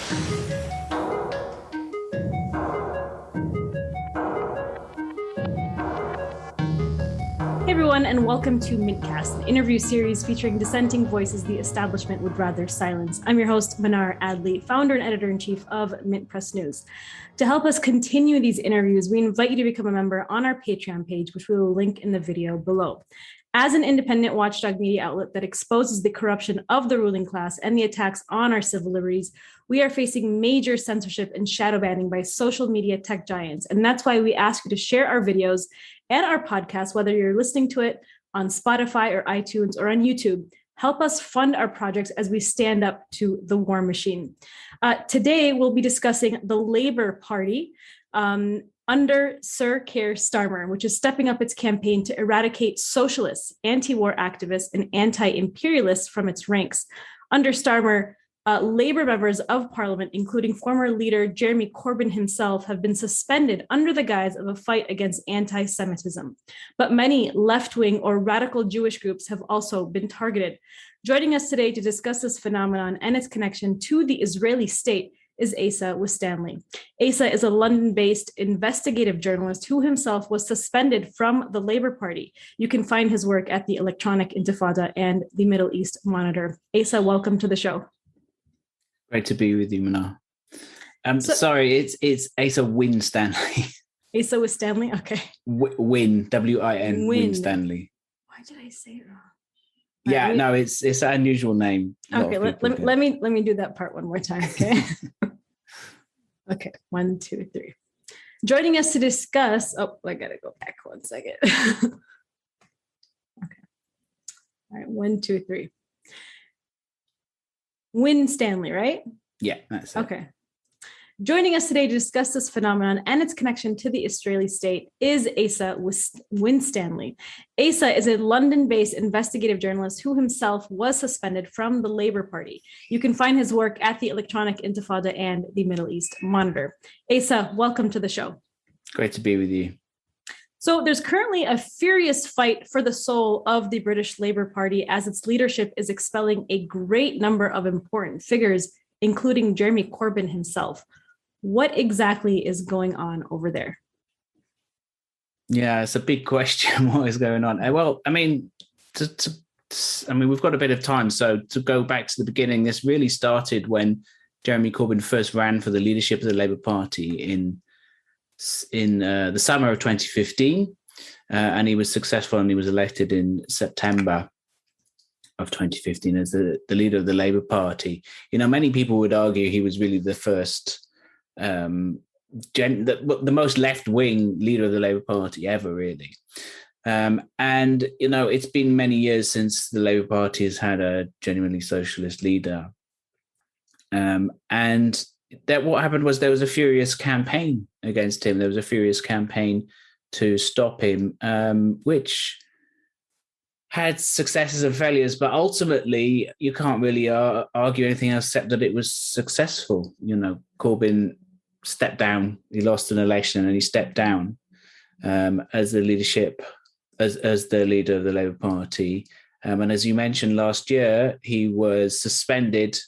Hey everyone, and welcome to Mintcast, an interview series featuring dissenting voices the establishment would rather silence. I'm your host, Manar Adley, founder and editor-in-chief of Mint Press News. To help us continue these interviews, we invite you to become a member on our Patreon page, which we will link in the video below. As an independent watchdog media outlet that exposes the corruption of the ruling class and the attacks on our civil liberties, we are facing major censorship and shadow banning by social media tech giants. And that's why we ask you to share our videos and our podcast, whether you're listening to it on Spotify or iTunes or on YouTube. Help us fund our projects as we stand up to the war machine. Today, we'll be discussing the Labour Party under Sir Keir Starmer, which is stepping up its campaign to eradicate socialists, anti-war activists, and anti-imperialists from its ranks. Under Starmer, Labour members of Parliament, including former leader Jeremy Corbyn himself, have been suspended under the guise of a fight against anti-Semitism. But many left-wing or radical Jewish groups have also been targeted. Joining us today to discuss this phenomenon and its connection to the Israeli state is Asa Winstanley. Asa is a London-based investigative journalist who himself was suspended from the Labour Party. You can find his work at the Electronic Intifada and the Middle East Monitor. Asa, welcome to the show. Great to be with you, Manar. Sorry, it's Asa Winstanley. Asa Winstanley, okay. Win, W-I-N, Winstanley. Why did I say it wrong? Yeah, no, it's an unusual name. Okay, let me do that part one more time, okay? Okay, 1, 2, 3. Joining us to discuss, I gotta go back 1 second. Okay. All right, 1, 2, 3. Winstanley, right? Yeah, that's it. Okay. Joining us today to discuss this phenomenon and its connection to the Israeli state is Asa Winstanley. Asa is a London-based investigative journalist who himself was suspended from the Labour Party. You can find his work at the Electronic Intifada and the Middle East Monitor. Asa, welcome to the show. Great to be with you. So there's currently a furious fight for the soul of the British Labour Party as its leadership is expelling a great number of important figures, including Jeremy Corbyn himself. What exactly is going on over there? Yeah, it's a big question. What is going on? Well, I mean, we've got a bit of time. So to go back to the beginning, this really started when Jeremy Corbyn first ran for the leadership of the Labour Party in the summer of 2015, and he was successful and he was elected in September of 2015 as the leader of the Labour Party. You know, many people would argue he was really the first, the most left-wing leader of the Labour Party ever, really. And, you know, it's been many years since the Labour Party has had a genuinely socialist leader. And that what happened was there was a furious campaign against him. There was a furious campaign to stop him, which had successes and failures, but ultimately you can't really argue anything else except that it was successful. You know, Corbyn stepped down. He lost an election and he stepped down as the leadership, as the leader of the Labour Party. And as you mentioned, last year he was suspended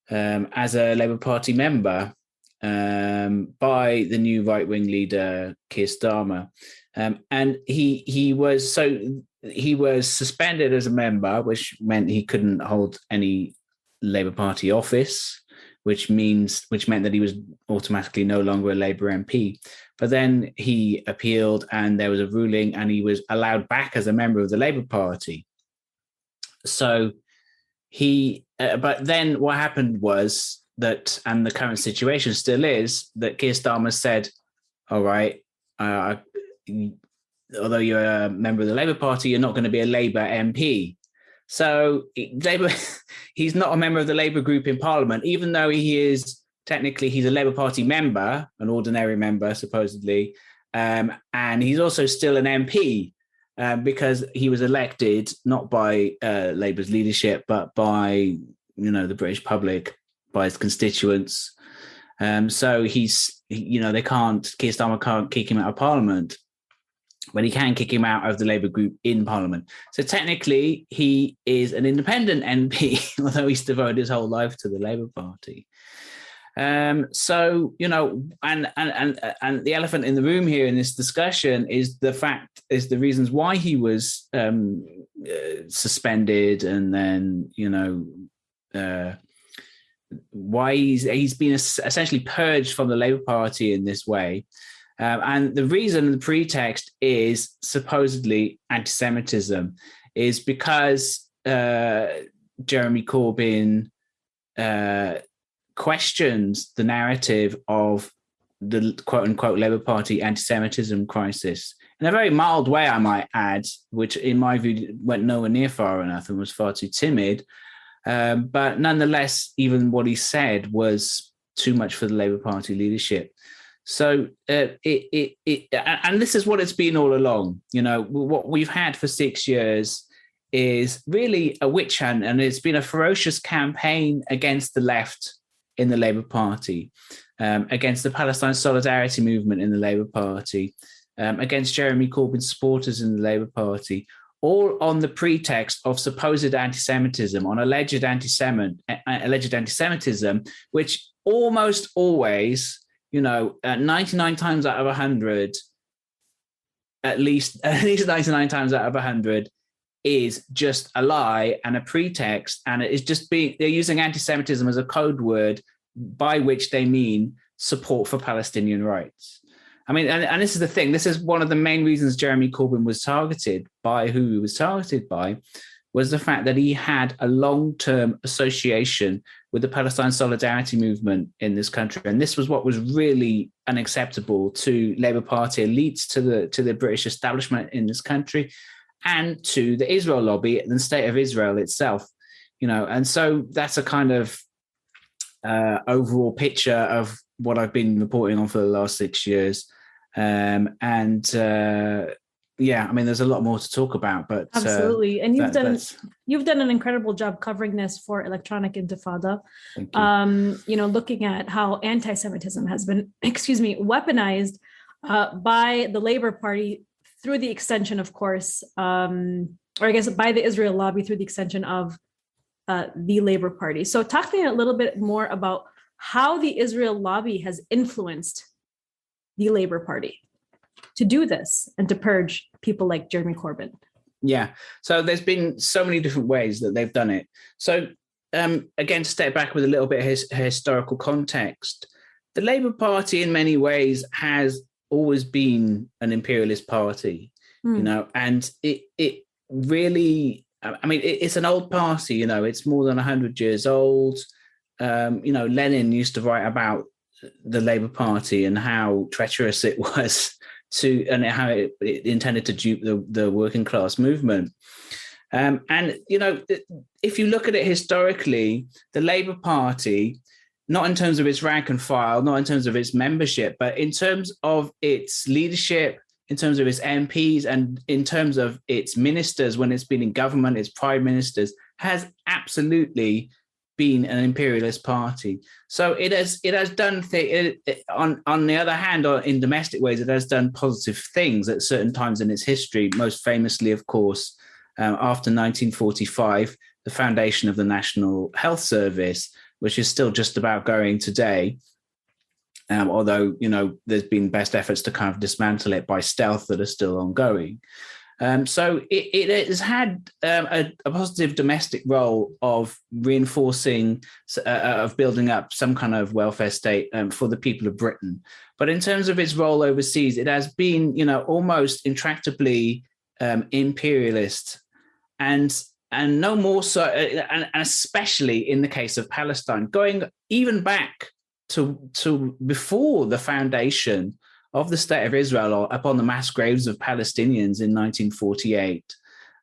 as a Labour Party member by the new right-wing leader Keir Starmer, and he was suspended as a member, which meant he couldn't hold any Labour Party office, which meant that he was automatically no longer a Labour MP. But then he appealed, and there was a ruling, and he was allowed back as a member of the Labour Party. So but then what happened was that, and the current situation still is, that Keir Starmer said, all right, although you're a member of the Labour Party, you're not going to be a Labour MP. So he's not a member of the Labour group in Parliament, even though he's a Labour Party member, an ordinary member, supposedly. And he's also still an MP because he was elected not by Labour's leadership, but by, the British public, by his constituents. So Keir Starmer can't kick him out of Parliament. when he can kick him out of the Labour group in Parliament. So technically, he is an independent MP, although he's devoted his whole life to the Labour Party. So, you know, and the elephant in the room here in this discussion is the reasons why he was suspended, and then, you know, why he's been essentially purged from the Labour Party in this way. And the reason, the pretext is supposedly anti-Semitism, is because Jeremy Corbyn questions the narrative of the quote-unquote Labour Party anti-Semitism crisis in a very mild way, I might add, which in my view went nowhere near far enough and was far too timid. But nonetheless, even what he said was too much for the Labour Party leadership. So and this is what it's been all along. You know, what we've had for 6 years is really a witch hunt, and it's been a ferocious campaign against the left in the Labour Party, against the Palestine solidarity movement in the Labour Party, against Jeremy Corbyn supporters in the Labour Party, all on the pretext of supposed anti-Semitism, on alleged anti-Semitism, which almost always, you know, 99 times out of 100, at least 99 times out of 100, is just a lie and a pretext, and it is just they're using anti-Semitism as a code word by which they mean support for Palestinian rights. I mean, and this is the thing. This is one of the main reasons Jeremy Corbyn was targeted by who he was targeted by, was the fact that he had a long-term association with the Palestine solidarity movement in this country. And this was what was really unacceptable to Labour Party elites, to the British establishment in this country, and to the Israel lobby and the state of Israel itself. You know, and so that's a kind of overall picture of what I've been reporting on for the last 6 years. Yeah, I mean, there's a lot more to talk about, but absolutely. And you've done an incredible job covering this for Electronic Intifada. You know, looking at how anti-Semitism has been, weaponized by the Labour Party through the extension, of course, or I guess by the Israel lobby through the extension of the Labour Party. So talk to me a little bit more about how the Israel lobby has influenced the Labour Party to do this and to purge people like Jeremy Corbyn. Yeah. So there's been so many different ways that they've done it. So again, to step back with a little bit of historical context, the Labour Party in many ways has always been an imperialist party, you know, and it really, I mean, it's an old party, you know, it's more than 100 years old. You know, Lenin used to write about the Labour Party and how treacherous it was and how it intended to dupe the working class movement. And, you know, if you look at it historically, the Labour Party, not in terms of its rank and file, not in terms of its membership, but in terms of its leadership, in terms of its MPs, and in terms of its ministers when it's been in government, its prime ministers, has absolutely been an imperialist party. So it has done on the other hand, or in domestic ways, it has done positive things at certain times in its history. Most famously, of course, after 1945, the foundation of the National Health Service, which is still just about going today. Although, you know, there's been best efforts to kind of dismantle it by stealth that are still ongoing. So it has had a positive domestic role of reinforcing, of building up some kind of welfare state for the people of Britain. But in terms of its role overseas, it has been, you know, almost intractably imperialist, and no more so, and especially in the case of Palestine, going even back to before the foundation of the State of Israel, or upon the mass graves of Palestinians in 1948.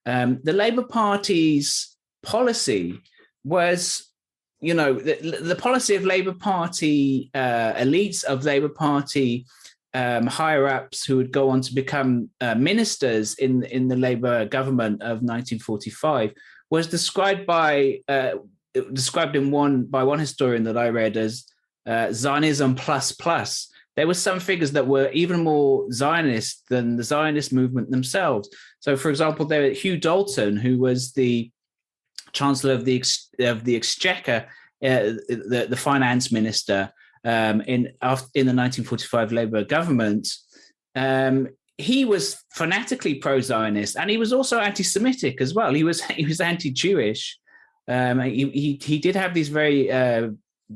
The Labour Party's policy was, you know, the policy of Labour Party elites, of Labour Party higher-ups who would go on to become ministers in the Labour government of 1945 was described by one historian that I read as Zionism plus plus. there were some figures that were even more Zionist than the Zionist movement themselves. So, for example, there was Hugh Dalton, who was the Chancellor of the Exchequer, the finance minister in the 1945 Labour government. He was fanatically pro-Zionist, and he was also anti-Semitic as well. He was anti-Jewish. He did have these very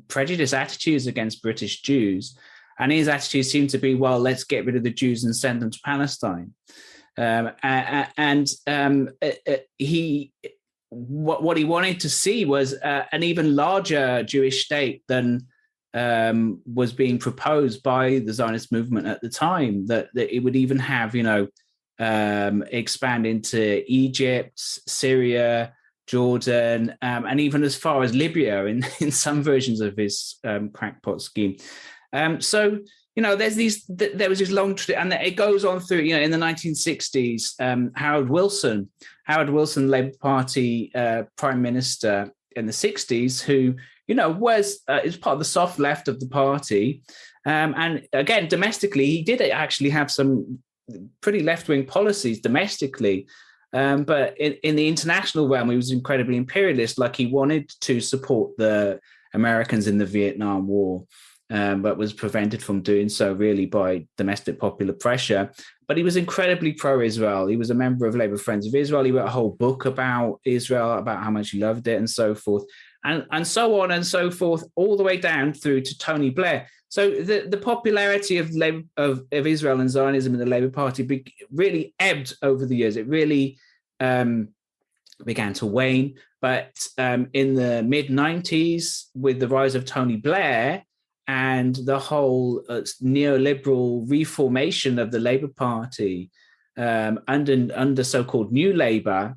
prejudiced attitudes against British Jews, and his attitude seemed to be, well, let's get rid of the Jews and send them to Palestine. What he wanted to see was an even larger Jewish state than was being proposed by the Zionist movement at the time, that it would even have, expand into Egypt, Syria, Jordan, and even as far as Libya in some versions of his crackpot scheme. So, there was this long, and it goes on through, in the 1960s, Harold Wilson, Labour Party Prime Minister in the 60s, who, was part of the soft left of the party. And again, domestically, he did actually have some pretty left-wing policies domestically. But in the international realm, he was incredibly imperialist, like he wanted to support the Americans in the Vietnam War, but was prevented from doing so really by domestic popular pressure. But he was incredibly pro-Israel. He was a member of Labour Friends of Israel. He wrote a whole book about Israel, about how much he loved it and so forth, and so on and so forth, all the way down through to Tony Blair. So the popularity of Israel and Zionism in the Labour Party really ebbed over the years. It really began to wane. But in the mid-90s, with the rise of Tony Blair and the whole neoliberal reformation of the Labour Party under so-called New Labour,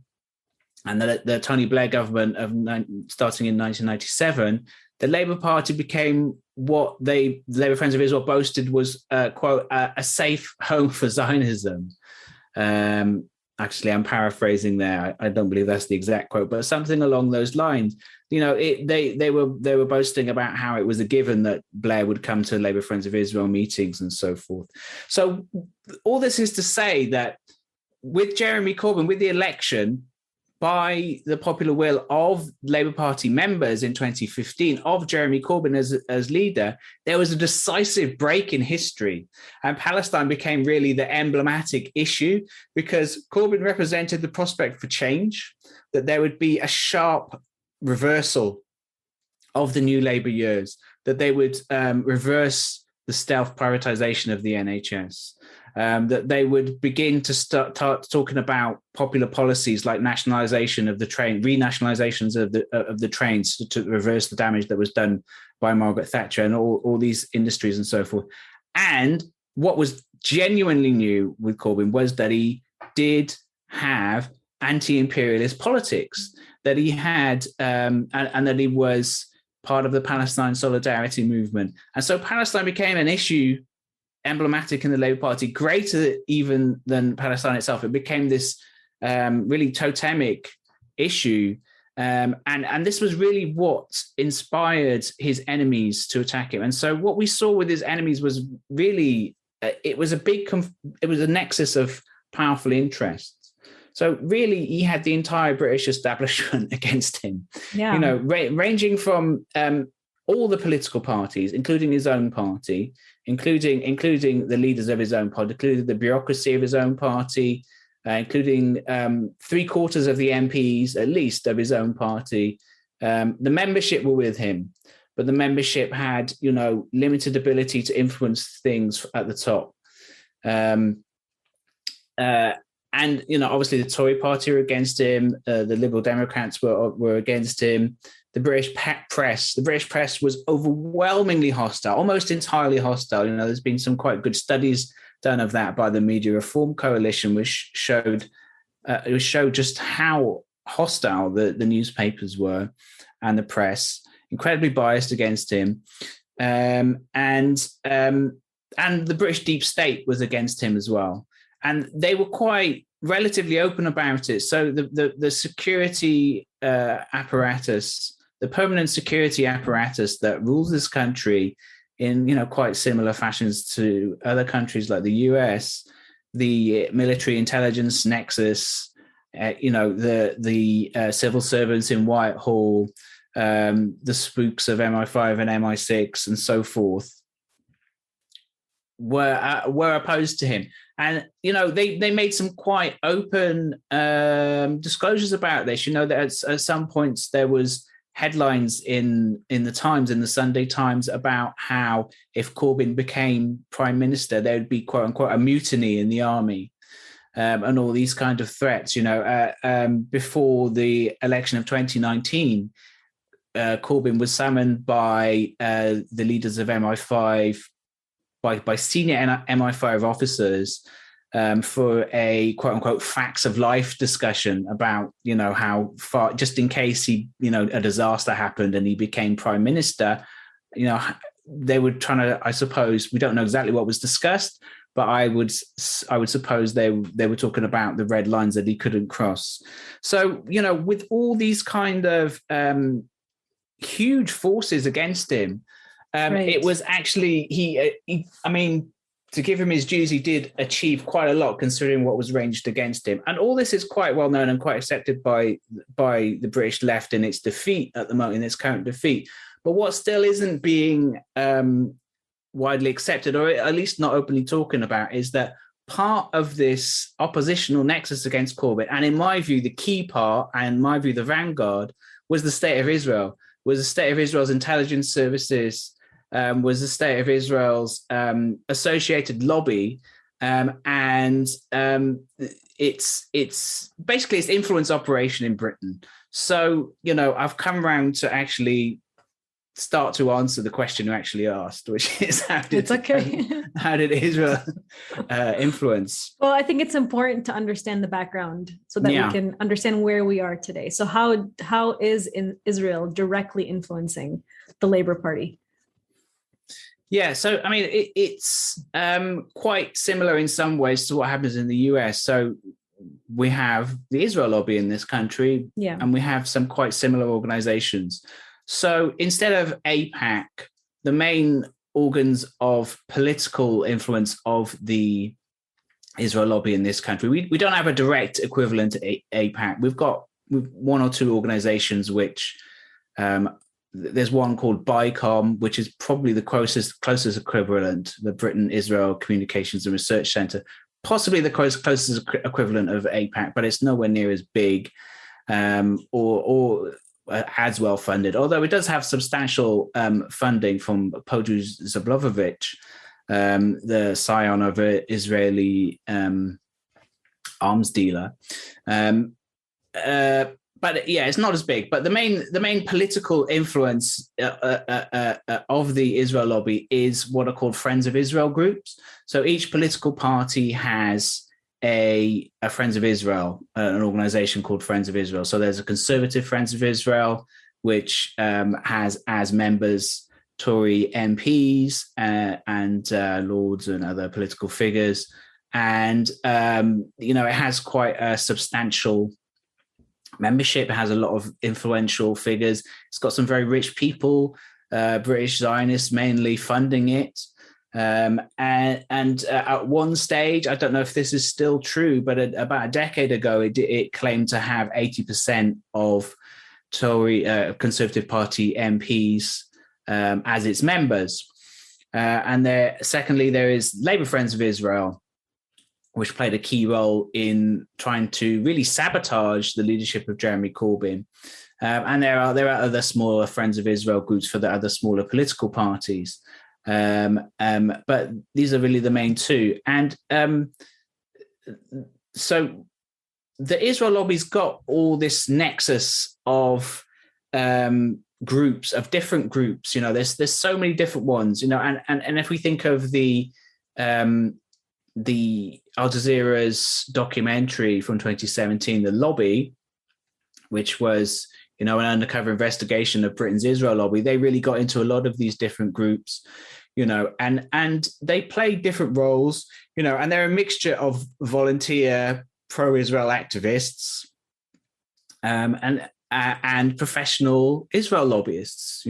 and the Tony Blair government starting in 1997, the Labour Party became what the Labour Friends of Israel boasted was, quote, a safe home for Zionism. Actually, I'm paraphrasing there. I don't believe that's the exact quote, but something along those lines. They were boasting about how it was a given that Blair would come to Labour Friends of Israel meetings and so forth. So all this is to say that with Jeremy Corbyn, with the election, by the popular will of Labour Party members in 2015, of Jeremy Corbyn as leader, there was a decisive break in history. And Palestine became really the emblematic issue, because Corbyn represented the prospect for change, that there would be a sharp reversal of the new Labour years, that they would reverse the stealth privatisation of the NHS, that they would begin to start talking about popular policies like nationalisation of the train, renationalisations of the trains to reverse the damage that was done by Margaret Thatcher and all these industries and so forth. And what was genuinely new with Corbyn was that he did have anti-imperialist politics, that he had, and that he was part of the Palestine solidarity movement. And so Palestine became an issue emblematic in the Labour Party, greater even than Palestine itself. It became this really totemic issue. And this was really what inspired his enemies to attack him. And so what we saw with his enemies was really, it was a nexus of powerful interests. So really, he had the entire British establishment against him, ranging from all the political parties, including his own party, including the leaders of his own party, including the bureaucracy of his own party, including 3/4 of the MPs, at least, of his own party. The membership were with him, but the membership had, limited ability to influence things at the top. And, obviously the Tory party were against him. The Liberal Democrats were against him. The British press was overwhelmingly hostile, almost entirely hostile. There's been some quite good studies done of that by the Media Reform Coalition, which showed just how hostile the newspapers were and the press, incredibly biased against him. And the British deep state was against him as well. And they were quite relatively open about it. So the security apparatus, the permanent security apparatus that rules this country, in quite similar fashions to other countries like the US, the military intelligence nexus, the civil servants in Whitehall, the spooks of MI5 and MI6 and so forth were opposed to him. And, they made some quite open disclosures about this. That at some points there was headlines in the Times, in the Sunday Times, about how if Corbyn became prime minister, there would be, quote unquote, a mutiny in the army. And all these kind of threats, before the election of 2019, Corbyn was summoned by the leaders of MI5, by senior MI5 officers for a quote unquote facts of life discussion about, how far, just in case a disaster happened and he became prime minister, they were trying to, I suppose, we don't know exactly what was discussed, but I would suppose they were talking about the red lines that he couldn't cross. So, with all these kind of huge forces against him, right. It was actually, he, to give him his dues, he did achieve quite a lot considering what was ranged against him. And all this is quite well known and quite accepted by the British left in its defeat at the moment, in its current defeat. But what still isn't being widely accepted, or at least not openly talking about, is that part of this oppositional nexus against Corbyn, and in my view, the key part, and in my view, the vanguard, was the State of Israel, was the State of Israel's intelligence services, was the State of Israel's associated lobby, and it's basically its influence operation in Britain. So, I've come around to actually start to answer the question you actually asked, which is how did Israel influence? Well, I think it's important to understand the background so that we can understand where we are today. So how is Israel directly influencing the Labour Party? Yeah, so it's quite similar in some ways to what happens in the US. So we have the Israel lobby in this country, and we have some quite similar organizations. So instead of AIPAC, the main organs of political influence of the Israel lobby in this country, we don't have a direct equivalent to AIPAC. We've got one or two organizations which there's one called BICOM, which is probably the closest equivalent, the Britain Israel Communications and Research Center, possibly the closest equivalent of AIPAC, but it's nowhere near as big or as well funded, although it does have substantial funding from Podru Zablovovich, the scion of an Israeli arms dealer. But it's not as big. But the main political influence of the Israel lobby is what are called Friends of Israel groups. So each political party has a Friends of Israel, an organization called Friends of Israel. So there's a conservative Friends of Israel, which has as members Tory MPs and lords and other political figures. And, it has quite a substantial membership. It has a lot of influential figures. It's got some very rich people, British Zionists mainly, funding it. And at one stage, I don't know if this is still true, but about a decade ago, it claimed to have 80% of Tory Conservative Party MPs as its members. And secondly, there is Labour Friends of Israel, which played a key role in trying to really sabotage the leadership of Jeremy Corbyn. And there are other smaller Friends of Israel groups for the other smaller political parties. But these are really the main two. And so the Israel lobby's got all this nexus of groups, of different groups. There's so many different ones, and if we think of the Al Jazeera's documentary from 2017, The Lobby, which was, an undercover investigation of Britain's Israel lobby, they really got into a lot of these different groups, and they played different roles, and they're a mixture of volunteer pro-Israel activists and professional Israel lobbyists,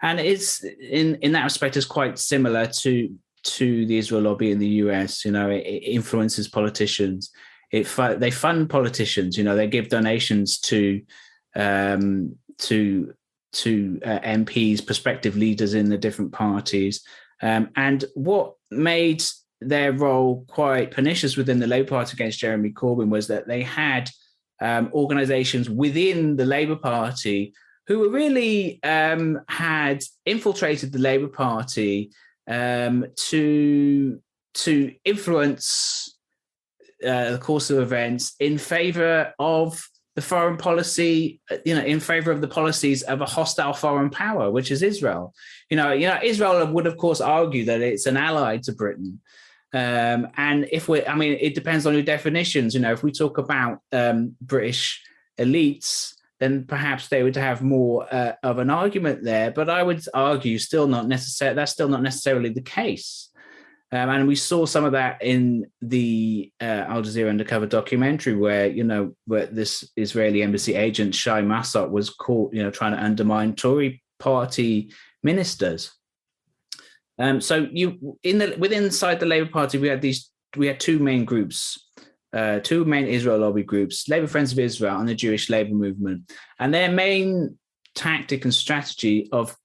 And it's in that respect is quite similar to the Israel lobby in the US. It influences politicians. They fund politicians. They give donations to MPs, prospective leaders in the different parties. And what made their role quite pernicious within the Labour Party against Jeremy Corbyn was that they had organisations within the Labour Party who were really had infiltrated the Labour Party to influence the course of events in favour of the foreign policy, in favour of the policies of a hostile foreign power, which is Israel. Israel would, of course, argue that it's an ally to Britain. And it depends on your definitions. If we talk about British elites, then perhaps they would have more of an argument there. But I would argue that's still not necessarily the case. And we saw some of that in the Al Jazeera Undercover documentary, where this Israeli embassy agent Shai Massot was caught, trying to undermine Tory party ministers. So inside the Labour Party, we had two main groups, two main Israel lobby groups: Labour Friends of Israel and the Jewish Labour Movement. And their main tactic and strategy of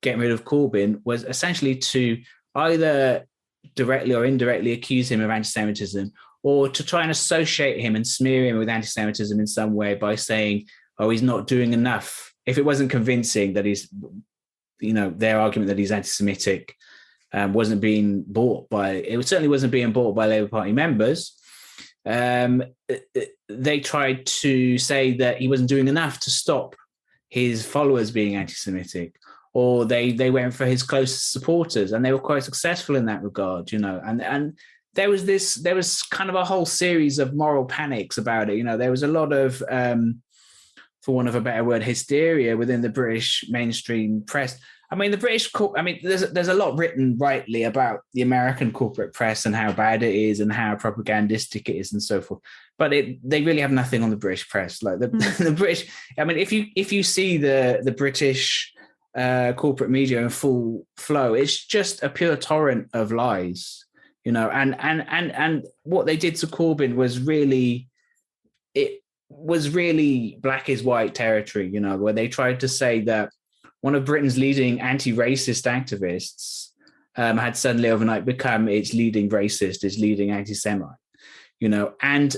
getting rid of Corbyn was essentially to either directly or indirectly accuse him of anti-Semitism, or to try and associate him and smear him with anti-Semitism in some way by saying, oh, he's not doing enough. If it wasn't convincing that he's, their argument that he's anti-Semitic wasn't being bought by Labour Party members, they tried to say that he wasn't doing enough to stop his followers being anti-Semitic, or they went for his closest supporters, and they were quite successful in that regard, and there was kind of a whole series of moral panics about it. There was a lot of, for want of a better word, hysteria within the British mainstream press. There's a lot written rightly about the American corporate press and how bad it is and how propagandistic it is and so forth. But they really have nothing on the British press. Like the British, if you see the British corporate media in full flow, it's just a pure torrent of lies, and what they did to Corbyn was really black is white territory, where they tried to say that one of Britain's leading anti-racist activists had suddenly overnight become its leading racist, its leading anti-Semite, and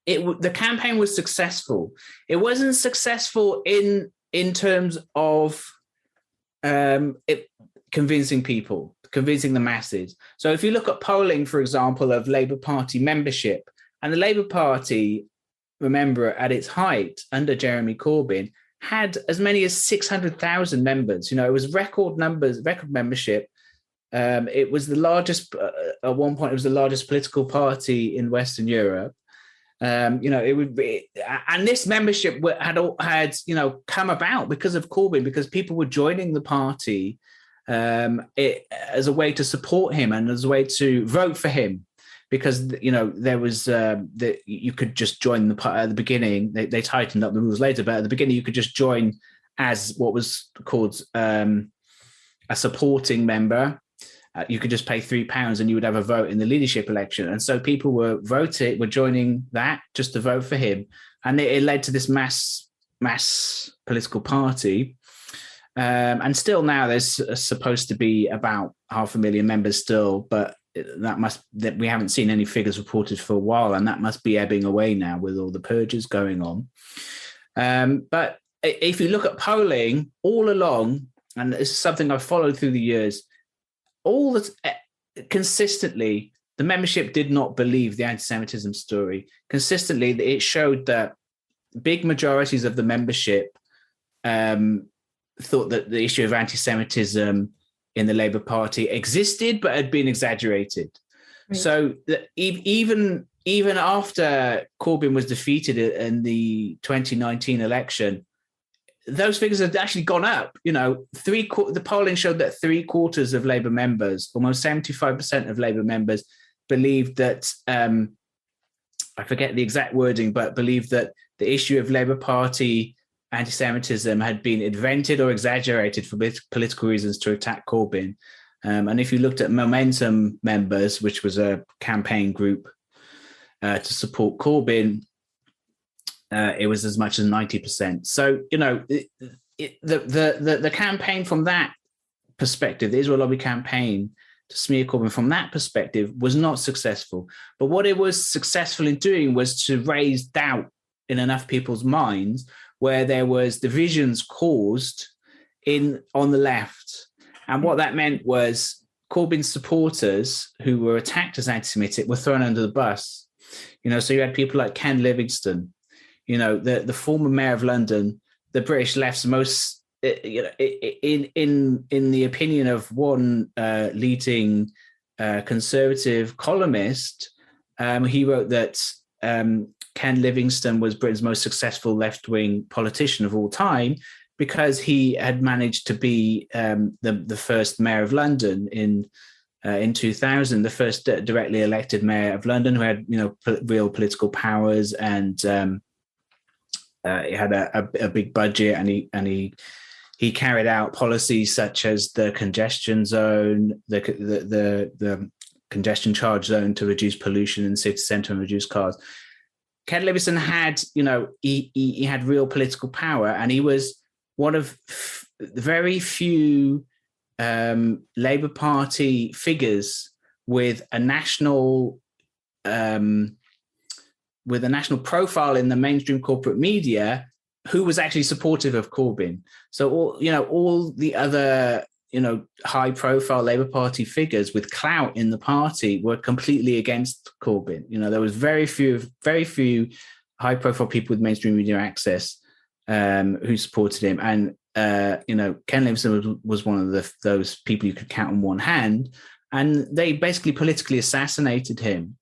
the campaign was successful. It wasn't successful in terms of convincing people, convincing the masses. So if you look at polling, for example, of Labour Party membership, and the Labour Party, remember, at its height under Jeremy Corbyn, had as many as 600,000 members. It was record membership. It was the largest, at one point, it was the largest political party in Western Europe. It would be, and this membership had come about because of Corbyn, because people were joining the party as a way to support him and as a way to vote for him, because there was that you could just join the party at the beginning. They tightened up the rules later, but at the beginning you could just join as what was called a supporting member. You could just pay £3 and you would have a vote in the leadership election. And so people were joining that just to vote for him. And it led to this mass political party. And still now there's supposed to be about 500,000 members still, but that we haven't seen any figures reported for a while, and that must be ebbing away now with all the purges going on. But if you look at polling all along, and this is something I've followed through the years, consistently, the membership did not believe the anti-Semitism story. Consistently, it showed that big majorities of the membership thought that the issue of anti-Semitism in the Labour Party existed, but had been exaggerated. Right. So even after Corbyn was defeated in the 2019 election, those figures had actually gone up. The polling showed that 3/4 of Labour members, almost 75% of Labour members, believed that, I forget the exact wording, but believed that the issue of Labour Party anti-Semitism had been invented or exaggerated for political reasons to attack Corbyn. And if you looked at Momentum members, which was a campaign group to support Corbyn, it was as much as 90%. So, the campaign from that perspective, the Israel lobby campaign to smear Corbyn from that perspective was not successful. But what it was successful in doing was to raise doubt in enough people's minds where there was divisions caused on the left. And what that meant was Corbyn's supporters who were attacked as anti-Semitic were thrown under the bus. So you had people like Ken Livingstone, the former mayor of London, the British left's most, in the opinion of one leading conservative columnist, he wrote that Ken Livingstone was Britain's most successful left-wing politician of all time because he had managed to be the first mayor of London in 2000, the first directly elected mayor of London who had real political powers, and he had a big budget, and he carried out policies such as the congestion zone, the congestion charge zone to reduce pollution in the city centre and reduce cars. Ken Livingstone had, he had real political power, and he was one of very few Labour Party figures with a national profile in the mainstream corporate media who was actually supportive of Corbyn. So all the other high profile Labour Party figures with clout in the party were completely against Corbyn. There was very few high profile people with mainstream media access who supported him. And Ken Livingstone was one of those people you could count on one hand, and they basically politically assassinated him.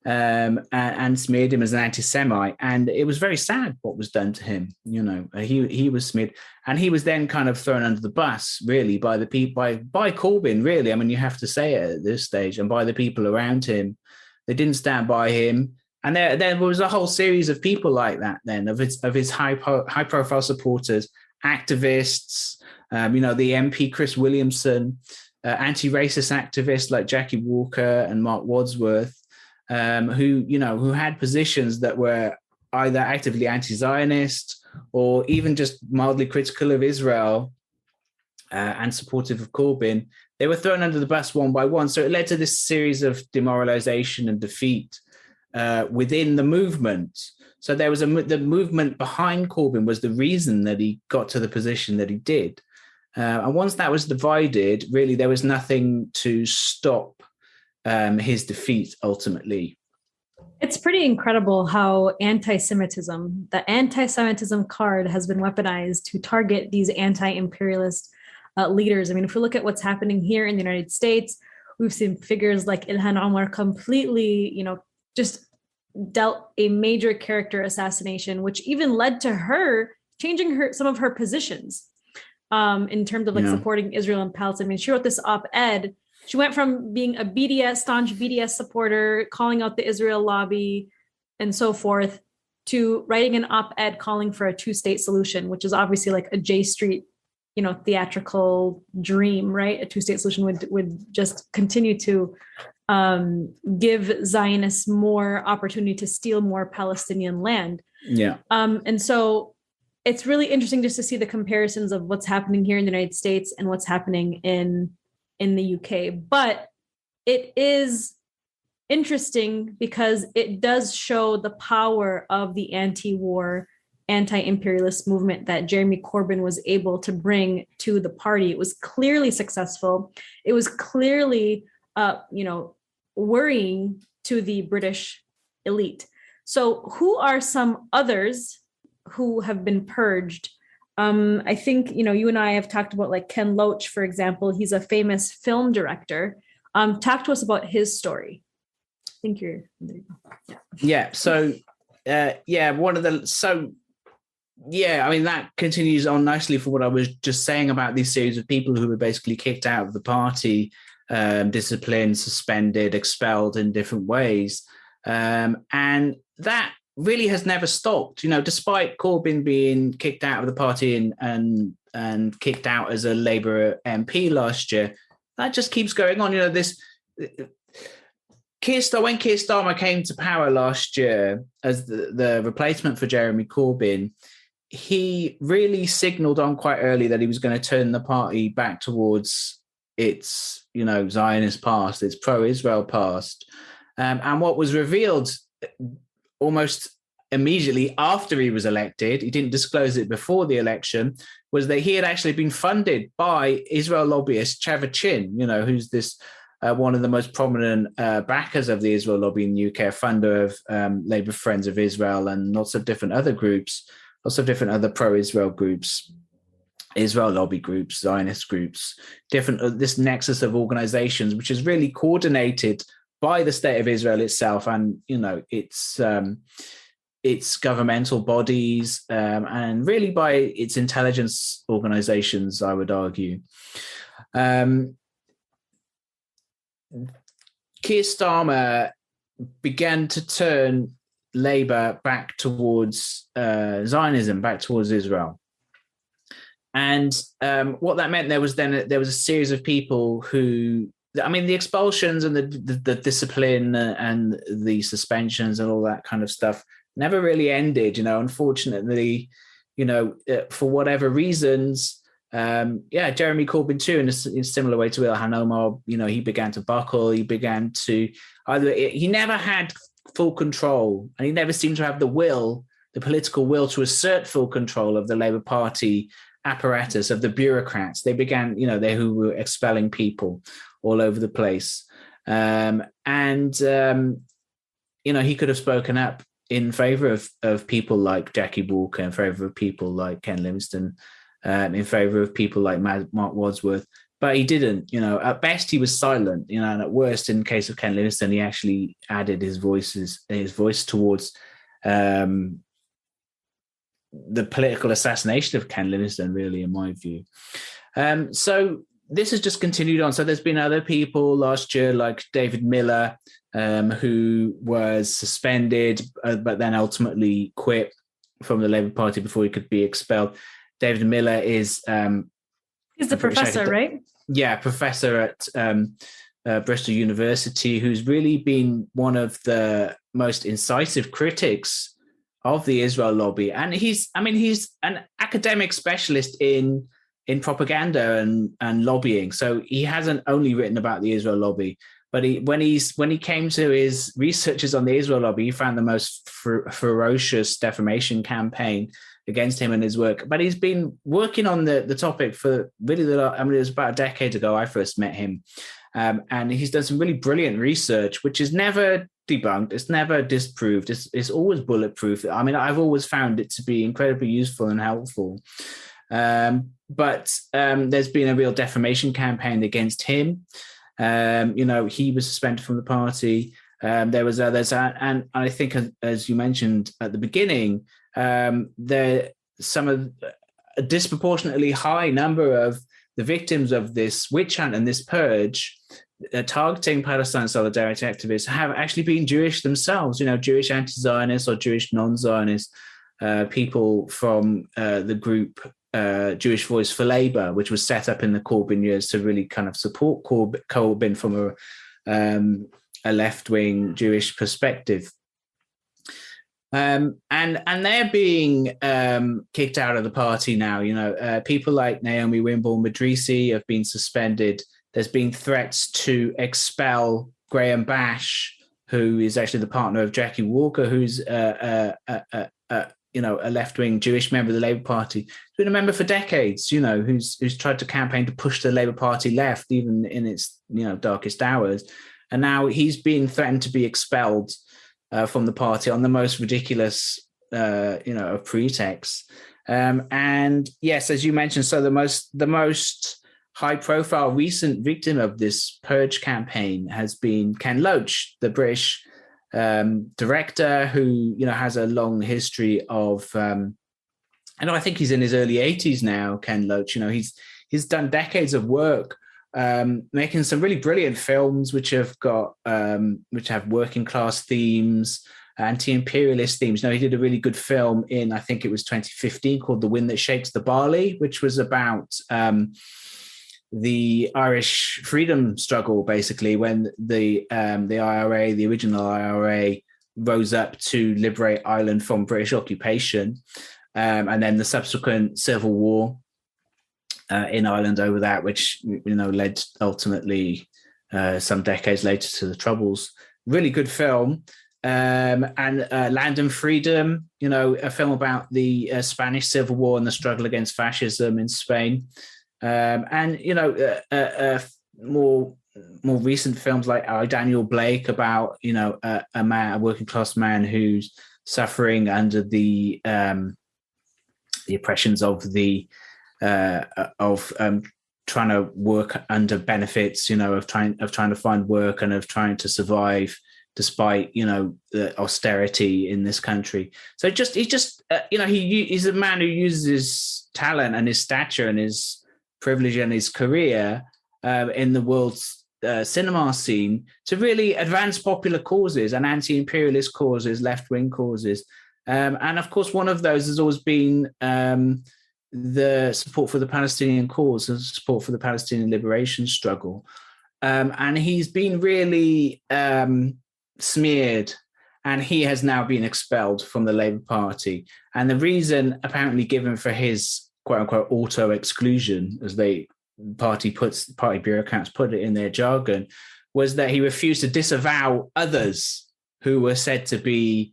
And smeared him as an anti-Semite, and it was very sad what was done to him. He was smeared, and he was then kind of thrown under the bus, really, by the people, by Corbyn. Really, I mean, you have to say it at this stage, and by the people around him. They didn't stand by him, and there was a whole series of people like that. Then of his high-profile supporters, activists, the MP Chris Williamson, anti-racist activists like Jackie Walker and Mark Wadsworth. Who had positions that were either actively anti-Zionist or even just mildly critical of Israel and supportive of Corbyn. They were thrown under the bus one by one. So it led to this series of demoralization and defeat within the movement. So there was the movement behind Corbyn was the reason that he got to the position that he did. And once that was divided, really, there was nothing to stop his defeat ultimately. It's pretty incredible how the anti-Semitism card has been weaponized to target these anti-imperialist leaders. I mean, if we look at what's happening here in the United States, we've seen figures like Ilhan Omar completely, just dealt a major character assassination, which even led to her changing some of her positions in terms of supporting Israel and Palestine. I mean, she wrote this op-ed. She went from being a staunch BDS supporter, calling out the Israel lobby and so forth, to writing an op-ed calling for a two-state solution, which is obviously like a J Street, theatrical dream, right? A two-state solution would just continue to give Zionists more opportunity to steal more Palestinian land. Yeah. And so it's really interesting just to see the comparisons of what's happening here in the United States and what's happening in the UK. But it is interesting because it does show the power of the anti-war, anti-imperialist movement that Jeremy Corbyn was able to bring to the party. It was clearly successful. It was clearly, worrying to the British elite. So who are some others who have been purged? I think, you and I have talked about like Ken Loach, for example. He's a famous film director. Talk to us about his story. I think there you go. Yeah. So, I mean, that continues on nicely for what I was just saying about this series of people who were basically kicked out of the party, disciplined, suspended, expelled in different ways. And that really has never stopped. Despite Corbyn being kicked out of the party and kicked out as a Labour MP last year, that just keeps going on. When Keir Starmer came to power last year as the replacement for Jeremy Corbyn, he really signalled on quite early that he was going to turn the party back towards its, Zionist past, its pro-Israel past. And what was revealed almost immediately after he was elected, he didn't disclose it before the election, was that he had actually been funded by Israel lobbyist Trevor Chin, who's this one of the most prominent backers of the Israel lobby in the UK, a funder of Labour Friends of Israel and lots of different other groups, lots of different other pro-Israel groups, Israel lobby groups, Zionist groups, this nexus of organizations, which is really coordinated by the state of Israel itself and, its governmental bodies and really by its intelligence organizations, I would argue. Keir Starmer began to turn Labour back towards Zionism, back towards Israel. And what that meant, there was a series of people who, the expulsions and the discipline and the suspensions and all that kind of stuff never really ended. Unfortunately, for whatever reasons, Jeremy Corbyn too, in a similar way to Ilhan Omar, he began to buckle. He began to he never had full control, and he never seemed to have the political will to assert full control of the Labour Party apparatus, of the bureaucrats. They began, they who were expelling people all over the place. He could have spoken up in favour of people like Jackie Walker, in favour of people like Ken Livingstone, in favour of people like Mark Wadsworth, but he didn't. At best he was silent, and at worst, in the case of Ken Livingstone, he actually added his voice towards the political assassination of Ken Livingstone, really, in my view. So this has just continued on. So there's been other people last year, like David Miller, who was suspended, but then ultimately quit from the Labour Party before he could be expelled. David Miller is... he's the professor, right? Yeah, professor at Bristol University, who's really been one of the most incisive critics of the Israel lobby. And he's an academic specialist in propaganda and lobbying. So he hasn't only written about the Israel lobby, but when he came to his researches on the Israel lobby, he found the most ferocious defamation campaign against him and his work. But he's been working on the topic for really it was about a decade ago I first met him. And he's done some really brilliant research, which is never debunked, it's never disproved, it's always bulletproof. I've always found it to be incredibly useful and helpful. But there's been a real defamation campaign against him. He was suspended from the party. There was others, and I think, as you mentioned at the beginning, some of a disproportionately high number of the victims of this witch hunt and this purge targeting Palestine solidarity activists have actually been Jewish themselves, Jewish anti-Zionists or Jewish non-Zionists, people from the group Jewish Voice for Labour, which was set up in the Corbyn years to really kind of support Corbyn from a left-wing Jewish perspective. And they're being kicked out of the party now. People like Naomi Wimborne-Madrisi have been suspended. There's been threats to expel Graham Bash, who is actually the partner of Jackie Walker, who's a left-wing Jewish member of the Labour Party. He's been a member for decades, who's tried to campaign to push the Labour Party left, even in its darkest hours. And now he's been threatened to be expelled from the party on the most ridiculous, of pretexts. And yes, as you mentioned, so the most high-profile recent victim of this purge campaign has been Ken Loach, the British director who has a long history of. I think he's in his early 80s now. Ken Loach, he's done decades of work. Making some really brilliant films which have working class themes, anti-imperialist themes. He did a really good film in, I think it was 2015, called The Wind That Shakes the Barley, which was about the Irish freedom struggle, basically, when the IRA, the original IRA, rose up to liberate Ireland from British occupation, and then the subsequent civil war in Ireland over that, which led ultimately some decades later to the Troubles. Really good film. And Land and Freedom, a film about the Spanish Civil War and the struggle against fascism in Spain. More recent films like Daniel Blake, about a working class man who's suffering under the oppressions of trying to work under benefits, of trying to find work and of trying to survive despite the austerity in this country. So he's a man who uses his talent and his stature and his privilege and his career in the world's cinema scene to really advance popular causes and anti-imperialist causes, left-wing causes. And of course, one of those has always been the support for the Palestinian cause and support for the Palestinian liberation struggle. And he's been really smeared, and he has now been expelled from the Labour Party. And the reason apparently given for his quote unquote auto exclusion, as party bureaucrats put it in their jargon, was that he refused to disavow others who were said to be,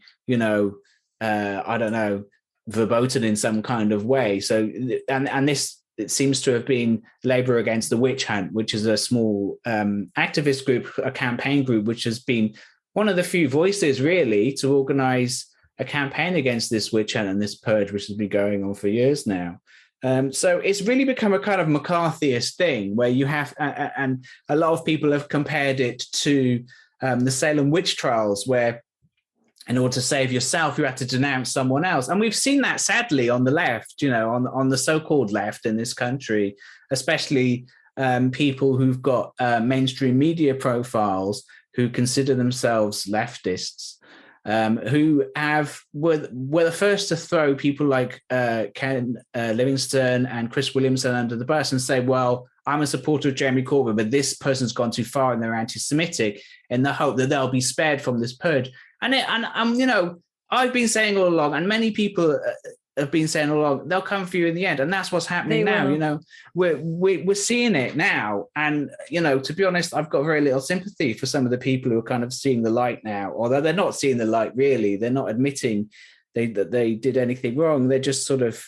verboten in some kind of way. So, and this, it seems to have been Labour Against the Witch Hunt, which is a small activist group, a campaign group, which has been one of the few voices really to organise a campaign against this witch hunt and this purge, which has been going on for years now. So it's really become a kind of McCarthyist thing where you have, and a lot of people have compared it to the Salem witch trials, where in order to save yourself, you had to denounce someone else. And we've seen that sadly on the left, on the so-called left in this country, especially people who've got mainstream media profiles who consider themselves leftists, who were the first to throw people like Ken Livingstone and Chris Williamson under the bus and say, well, I'm a supporter of Jeremy Corbyn, but this person's gone too far and they're anti-Semitic, in the hope that they'll be spared from this purge. And I've been saying all along, and many people have been saying all along, they'll come for you in the end. And that's what's happening now. We're seeing it now. And, to be honest, I've got very little sympathy for some of the people who are kind of seeing the light now, although they're not seeing the light really. They're not admitting that they did anything wrong. They're just sort of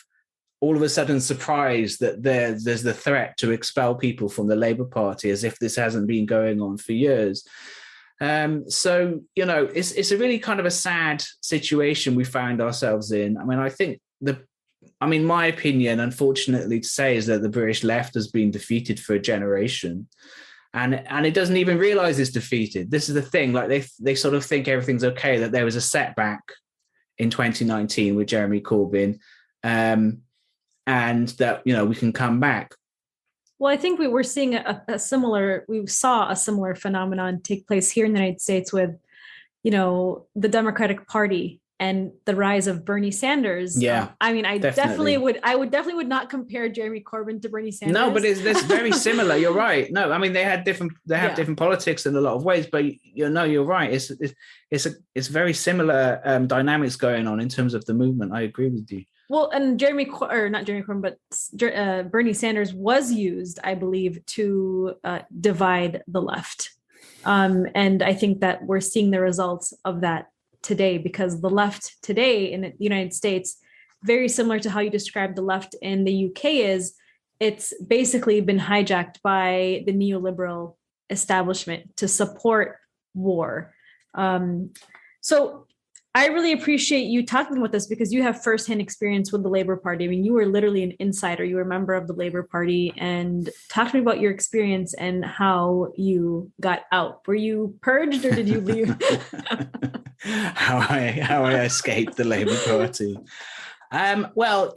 all of a sudden surprised that there's the threat to expel people from the Labour Party, as if this hasn't been going on for years. So, it's a really kind of a sad situation we find ourselves in. I mean, I think my opinion, unfortunately to say, is that the British left has been defeated for a generation, and it doesn't even realize it's defeated. This is the thing, like they sort of think everything's okay, that there was a setback in 2019 with Jeremy Corbyn, and that, we can come back. Well, I think we saw a similar phenomenon take place here in the United States with, the Democratic Party and the rise of Bernie Sanders. Yeah. I definitely would not compare Jeremy Corbyn to Bernie Sanders. No, but it's very similar. You're right. No, I mean, they have different politics in a lot of ways, but you're right. It's very similar dynamics going on in terms of the movement. I agree with you. Well, and not Jeremy Corbyn, but Bernie Sanders was used, I believe, to divide the left. And I think that we're seeing the results of that today, because the left today in the United States, very similar to how you described the left in the UK, it's basically been hijacked by the neoliberal establishment to support war. So I really appreciate you talking with us, because you have firsthand experience with the Labour Party. I mean, you were literally an insider. You were a member of the Labour Party. And talk to me about your experience and how you got out. Were you purged or did you leave? How I escaped the Labour Party. Well,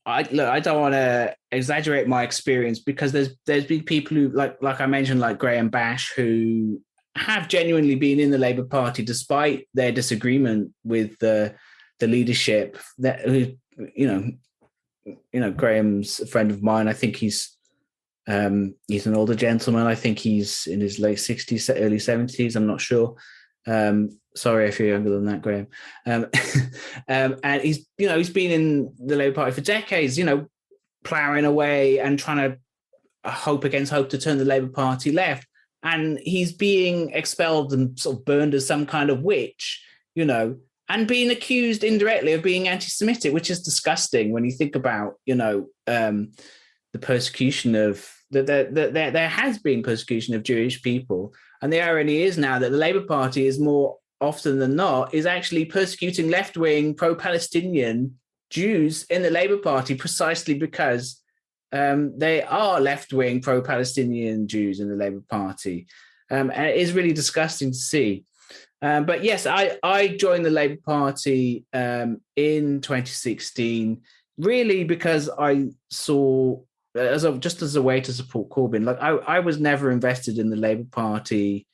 I don't want to exaggerate my experience, because there's been people who, like I mentioned, like Graham Bash, who have genuinely been in the Labour Party despite their disagreement with the leadership. That Graham's a friend of mine. I think he's an older gentleman. I think he's in his late 60s, early 70s. I'm not sure. Sorry if you're younger than that, Graham. And he's been in the Labour Party for decades, ploughing away and trying to hope against hope to turn the Labour Party left. And he's being expelled and sort of burned as some kind of witch, and being accused indirectly of being anti-Semitic, which is disgusting when you think about, the persecution of there has been persecution of Jewish people. And the irony is now that the Labour Party is more often than not is actually persecuting left-wing pro-Palestinian Jews in the Labour Party precisely because they are left-wing pro-Palestinian Jews in the Labour Party. And it is really disgusting to see. But yes, I joined the Labour Party in 2016, really because I saw, just as a way to support Corbyn. Like I was never invested in the Labour Party.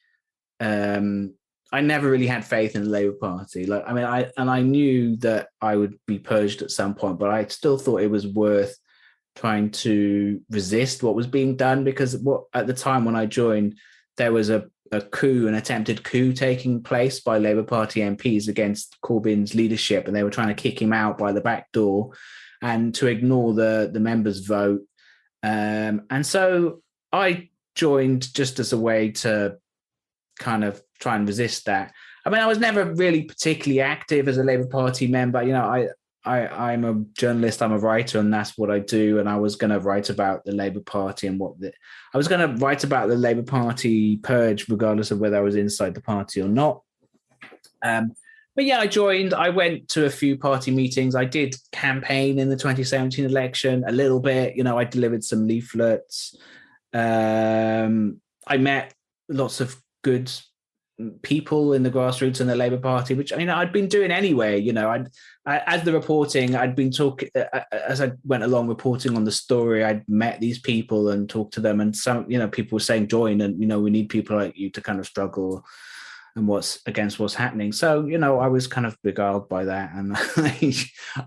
I never really had faith in the Labour Party. I knew that I would be purged at some point, but I still thought it was worth trying to resist what was being done, because at the time when I joined, there was an attempted coup taking place by Labour Party MPs against Corbyn's leadership, and they were trying to kick him out by the back door and to ignore the members' vote. And so I joined just as a way to kind of try and resist that. I mean, I was never really particularly active as a Labour Party member. I'm a journalist, I'm a writer, and that's what I do. And I was going to write about the Labour Party and I was going to write about the Labour Party purge, regardless of whether I was inside the party or not. But yeah, I joined. I went to a few party meetings. I did campaign in the 2017 election a little bit. I delivered some leaflets. I met lots of good people in the grassroots in the Labour Party, which I'd been doing anyway. As the reporting, I'd been talking as I went along reporting on the story. I'd met these people and talked to them, and some people were saying join, and we need people like you to kind of struggle and what's happening. So I was kind of beguiled by that, and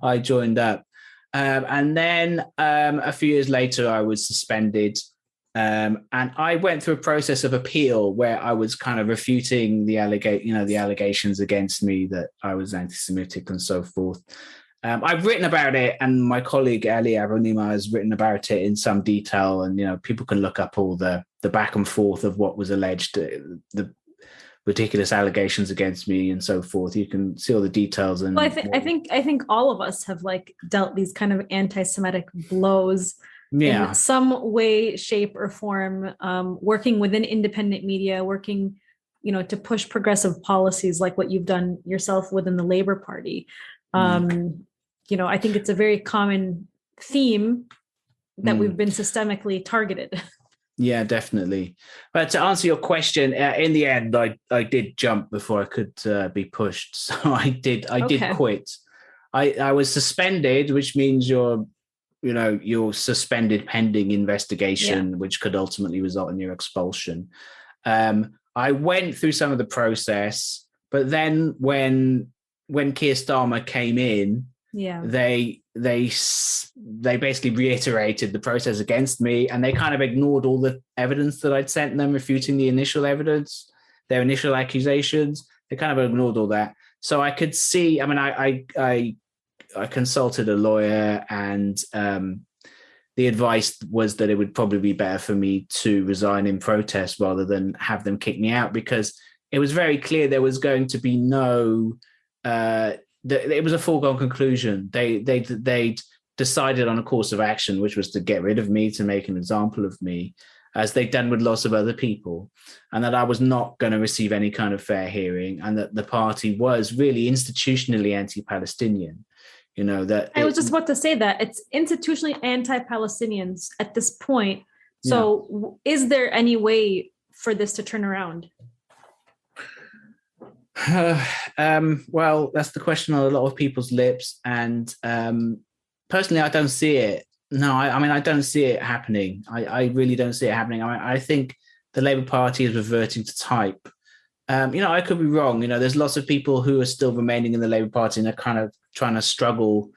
I joined up. And then a few years later, I was suspended. And I went through a process of appeal where I was kind of refuting the allegations against me that I was anti-Semitic and so forth. I've written about it, and my colleague Ali Abonima has written about it in some detail. And people can look up all the back and forth of what was alleged, the ridiculous allegations against me and so forth. You can see all the details. And I think all of us have dealt these kind of anti-Semitic blows. Yeah. In some way, shape, or form, working within independent media, working, to push progressive policies like what you've done yourself within the Labour Party. I think it's a very common theme that we've been systemically targeted. Yeah, definitely. But to answer your question, in the end, I did jump before I could be pushed. So I did quit. I was suspended, which means you're suspended pending investigation, which could ultimately result in your expulsion. I went through some of the process, but then when Keir Starmer came in, they basically reiterated the process against me, and they kind of ignored all the evidence that I'd sent them refuting the initial evidence, their initial accusations. They kind of ignored all that. So I could see, I consulted a lawyer, and the advice was that it would probably be better for me to resign in protest rather than have them kick me out, because it was very clear there was going to be no. It was a foregone conclusion. They decided on a course of action, which was to get rid of me, to make an example of me, as they'd done with lots of other people, and that I was not going to receive any kind of fair hearing, and that the party was really institutionally anti-Palestinian. That I was just about to say that it's institutionally anti-Palestinians at this point. So is there any way for this to turn around? Well, that's the question on a lot of people's lips. And personally, I don't see it. No, I don't see it happening. I really don't see it happening. I think the Labour Party is reverting to type. I could be wrong. There's lots of people who are still remaining in the Labour Party and are kind of trying to struggle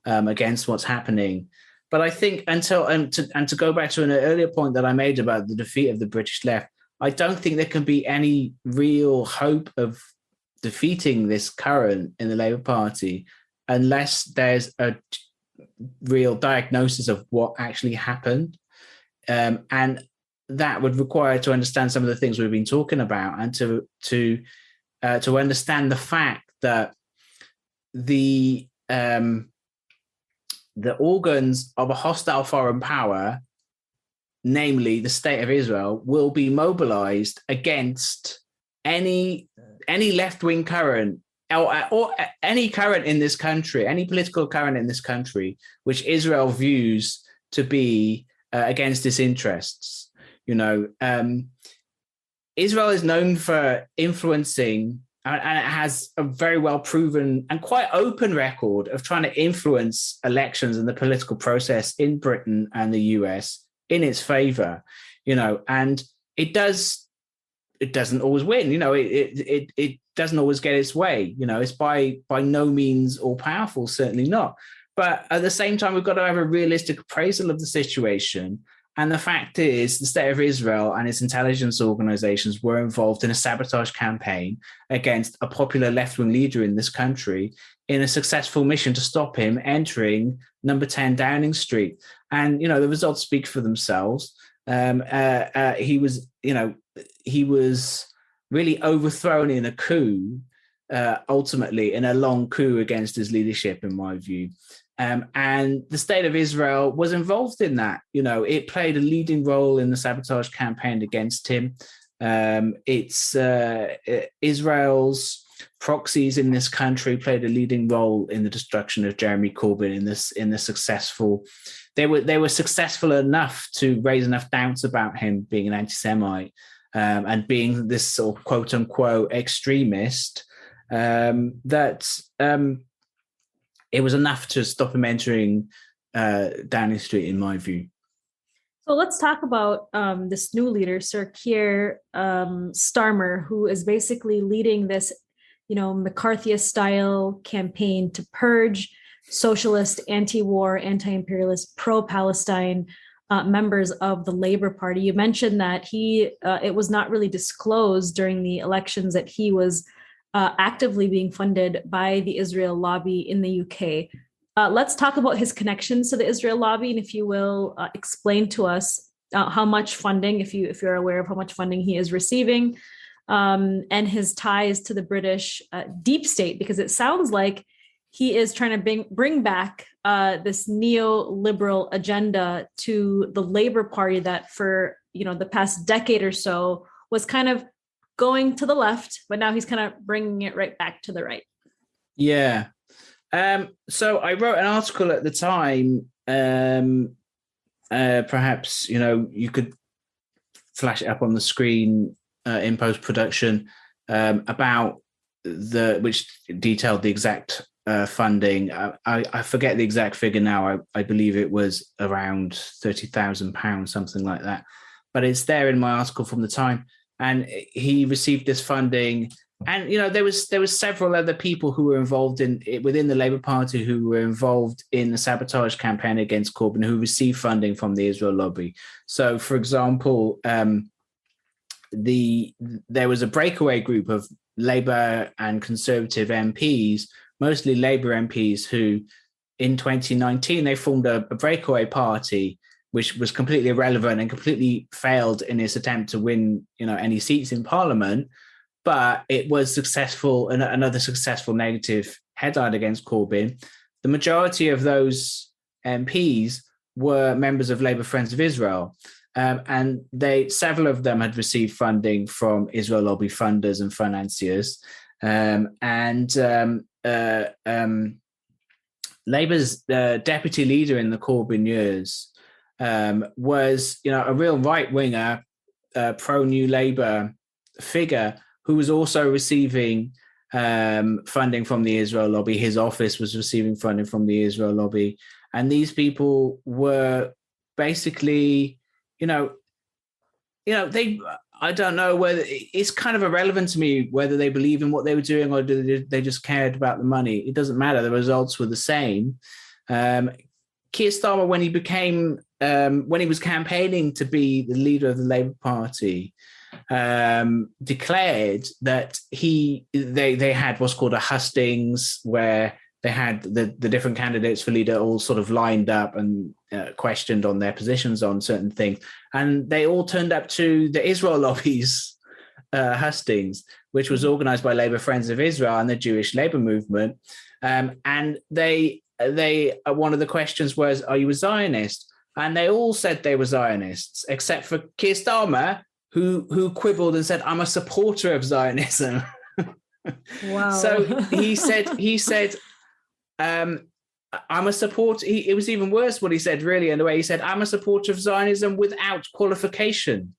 against what's happening. But I think to go back to an earlier point that I made about the defeat of the British left, I don't think there can be any real hope of defeating this current in the Labour Party unless there's a real diagnosis of what actually happened. And that would require to understand some of the things we've been talking about, and to understand the fact that the organs of a hostile foreign power, namely the state of Israel, will be mobilized against any left-wing current or any current in this country, any political current in this country, which Israel views to be against its interests. Israel is known for influencing, and it has a very well proven and quite open record of trying to influence elections and the political process in Britain and the US in its favor, and it doesn't always win. It doesn't always get its way. It's by no means all powerful, certainly not. But at the same time, we've got to have a realistic appraisal of the situation. And the fact is, the state of Israel and its intelligence organizations were involved in a sabotage campaign against a popular left-wing leader in this country in a successful mission to stop him entering number 10 Downing Street. And, the results speak for themselves. He was really overthrown in a coup, ultimately in a long coup against his leadership, in my view. And the state of Israel was involved in that. It played a leading role in the sabotage campaign against him. Israel's proxies in this country played a leading role in the destruction of Jeremy Corbyn in the successful. They were successful enough to raise enough doubts about him being an anti-Semite and being this sort of quote unquote extremist that. It was enough to stop him entering Downing Street, in my view. So let's talk about this new leader, Sir Keir Starmer, who is basically leading this, McCarthyist-style campaign to purge socialist, anti-war, anti-imperialist, pro-Palestine members of the Labour Party. You mentioned that it was not really disclosed during the elections that he was actively being funded by the Israel lobby in the UK. Let's talk about his connections to the Israel lobby, and if you will, explain to us how much funding, if you're aware of how much funding he is receiving, and his ties to the British deep state, because it sounds like he is trying to bring back this neoliberal agenda to the Labour Party that for the past decade or so was kind of going to the left, but now he's kind of bringing it right back to the right. Yeah. So I wrote an article at the time. Perhaps, you could flash it up on the screen in post-production about which detailed the exact funding. I forget the exact figure now. I believe it was around £30,000, something like that. But it's there in my article from the time. And he received this funding, and there was several other people who were involved within the Labour Party who were involved in the sabotage campaign against Corbyn, who received funding from the Israel lobby. So, for example, there was a breakaway group of Labour and Conservative MPs, mostly Labour MPs, who in 2019 they formed a breakaway party, which was completely irrelevant and completely failed in its attempt to win, any seats in Parliament. But it was successful, another successful negative headline against Corbyn. The majority of those MPs were members of Labour Friends of Israel, and several of them had received funding from Israel lobby funders and financiers. Labour's deputy leader in the Corbyn years was, a real right-winger, pro-New Labour figure who was also receiving funding from the Israel lobby. His office was receiving funding from the Israel lobby. And these people were basically, I don't know whether it's kind of irrelevant to me whether they believe in what they were doing or they just cared about the money. It doesn't matter. The results were the same. Keir Starmer, when he was campaigning to be the leader of the Labour Party, declared that they had what's called a hustings, where they had the different candidates for leader all sort of lined up and questioned on their positions on certain things. And they all turned up to the Israel lobby's hustings, which was organized by Labour Friends of Israel and the Jewish Labour movement. And they one of the questions was, are you a Zionist? And they all said they were Zionists, except for Keir Starmer, who quibbled and said, I'm a supporter of Zionism. Wow. So he said, I'm a supporter. It was even worse what he said, really, in the way he said, I'm a supporter of Zionism without qualification.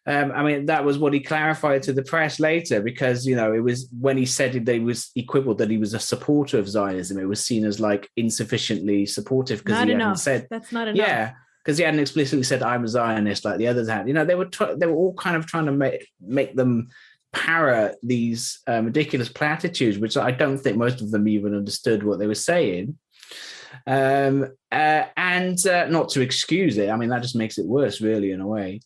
I mean, that was what he clarified to the press later, because, it was when he said he quibbled that he was a supporter of Zionism, it was seen as like insufficiently supportive, because he hadn't said that's not enough. Yeah, because he hadn't explicitly said I'm a Zionist like the others had. They were all kind of trying to make them parrot these ridiculous platitudes, which I don't think most of them even understood what they were saying. And not to excuse it. I mean, that just makes it worse, really, in a way.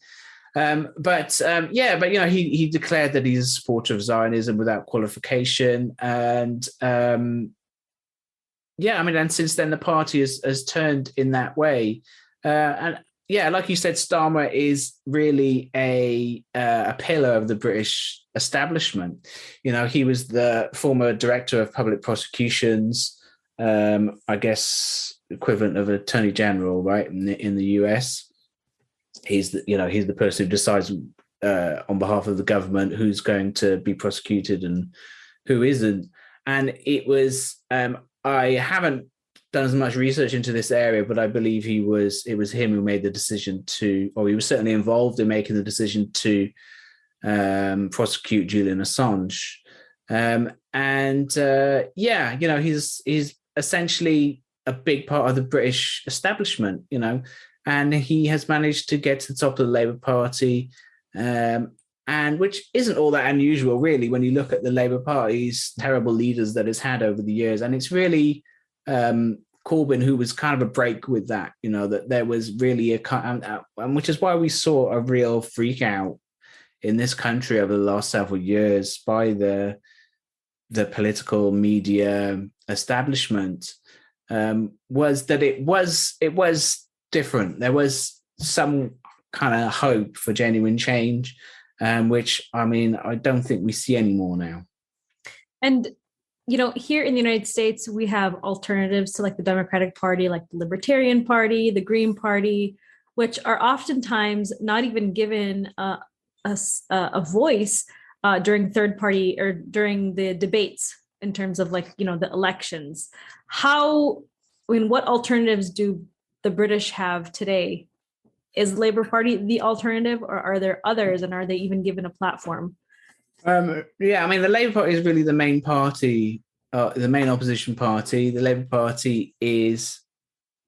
But he declared that he's a supporter of Zionism without qualification, and and since then the party has turned in that way, like you said, Starmer is really a pillar of the British establishment. He was the former director of public prosecutions, I guess equivalent of Attorney General, right, in the US. He's the person who decides on behalf of the government who's going to be prosecuted and who isn't. And it was I haven't done as much research into this area, but I believe it was him who made the decision or he was certainly involved in making the decision to prosecute Julian Assange. He's essentially a big part of the British establishment, and he has managed to get to the top of the Labour Party, and which isn't all that unusual, really, when you look at the Labour Party's terrible leaders that it's had over the years. And it's really Corbyn who was kind of a break with that, that there was really and which is why we saw a real freak out in this country over the last several years by the political media establishment, was that it was different. There was some kind of hope for genuine change, which, I mean, I don't think we see anymore now. And, here in the United States, we have alternatives to like the Democratic Party, like the Libertarian Party, the Green Party, which are oftentimes not even given a voice during third party or during the debates in terms of the elections. What alternatives do the British have today? Is the Labour Party the alternative, or are there others, and are they even given a platform? The Labour Party is really the main party, the main opposition party. The Labour Party is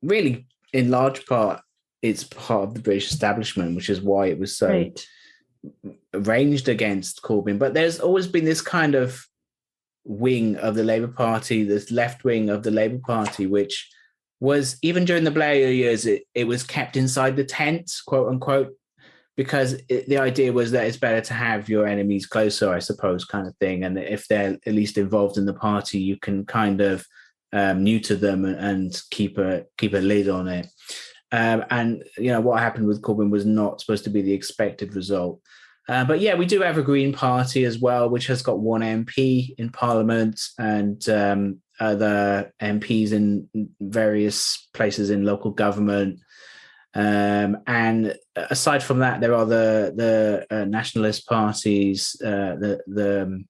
really, in large part, it's part of the British establishment, which is why it was so ranged against Corbyn. But there's always been this kind of wing of the Labour Party, this left wing of the Labour Party, which was, even during the Blair years, it was kept inside the tent, quote unquote, because the idea was that it's better to have your enemies closer, I suppose, kind of thing. And if they're at least involved in the party, you can kind of neuter them and keep a lid on it. What happened with Corbyn was not supposed to be the expected result. But we do have a Green Party as well, which has got one MP in Parliament and other MPs in various places in local government. And aside from that, there are the nationalist parties, the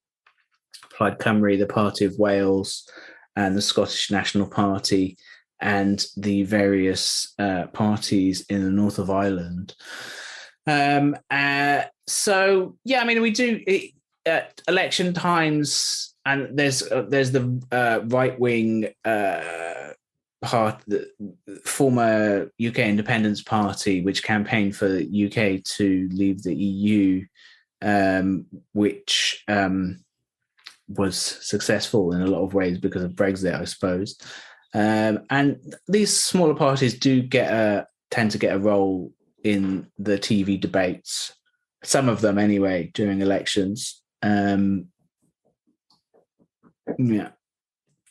Plaid Cymru, the Party of Wales, and the Scottish National Party, and the various parties in the north of Ireland. We do election times, and there's the right wing the former UK Independence Party, which campaigned for the UK to leave the EU, which was successful in a lot of ways because of Brexit, I suppose. And these smaller parties do tend to get a role in the TV debates, some of them anyway, during elections. Yeah.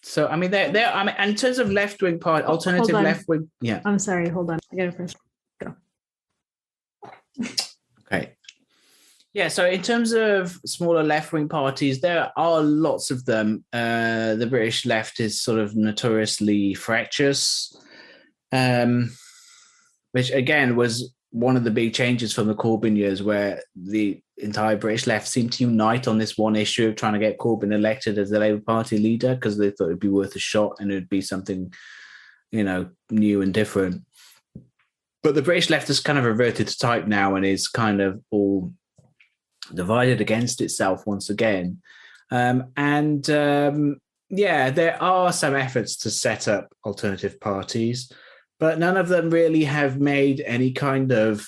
So, I mean, I mean, in terms of left-wing party, alternative left-wing. Yeah. I'm sorry. Hold on. I got it first. Go. Okay. Yeah. So, in terms of smaller left-wing parties, there are lots of them. The British left is sort of notoriously fractious, which again was one of the big changes from the Corbyn years, where the entire British left seemed to unite on this one issue of trying to get Corbyn elected as the Labour Party leader, because they thought it'd be worth a shot and it'd be something, new and different. But the British left has kind of reverted to type now and is kind of all divided against itself once again. There are some efforts to set up alternative parties, but none of them really have made any kind of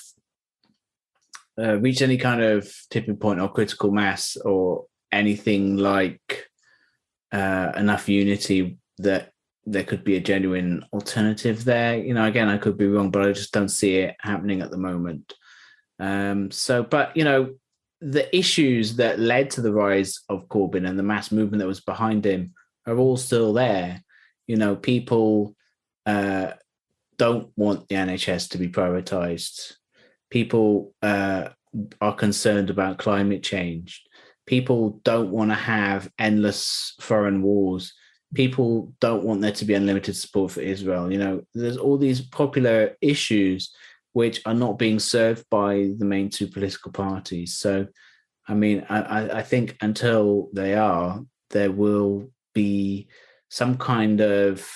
reached any kind of tipping point or critical mass or anything like enough unity that there could be a genuine alternative there. Again, I could be wrong, but I just don't see it happening at the moment. The issues that led to the rise of Corbyn and the mass movement that was behind him are all still there. People don't want the NHS to be privatised. People are concerned about climate change. People don't want to have endless foreign wars. People don't want there to be unlimited support for Israel. There's all these popular issues which are not being served by the main two political parties. So, I mean, I think until they are, there will be some kind of,